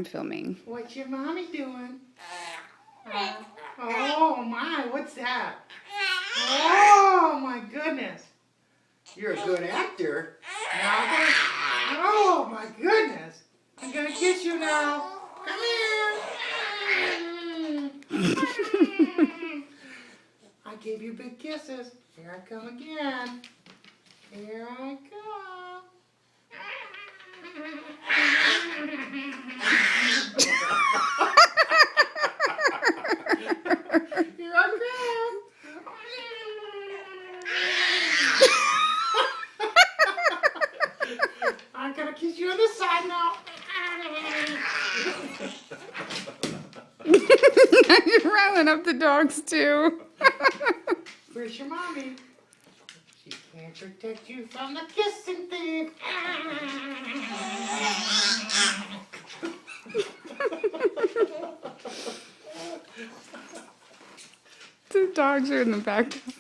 filming. What's your mommy doing? Oh my, what's that? Oh my goodness. You're a good actor. Now, oh my goodness. I'm gonna kiss you now. Come here. I gave you big kisses. Here I come again. Here I come. Here I come. I'm gonna kiss you on the side now. You're riling up the dogs too. Where's your mommy? She can't protect you from the kissing thief. The dogs are in the background.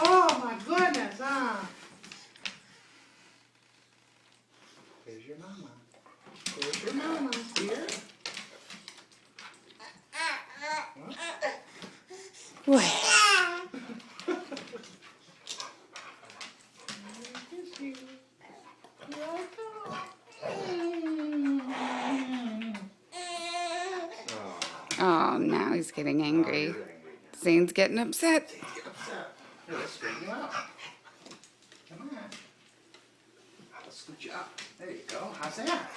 Oh my goodness, huh? Here's your mama. Here's your mama. Here. What? Oh, now he's getting angry. Zane's getting upset. Here, let's straighten you out. Come on. Let's scoot you up. There you go. How's that?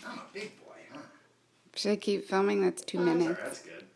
I'm a big boy, huh? Should I keep filming? That's 2 minutes. That's good.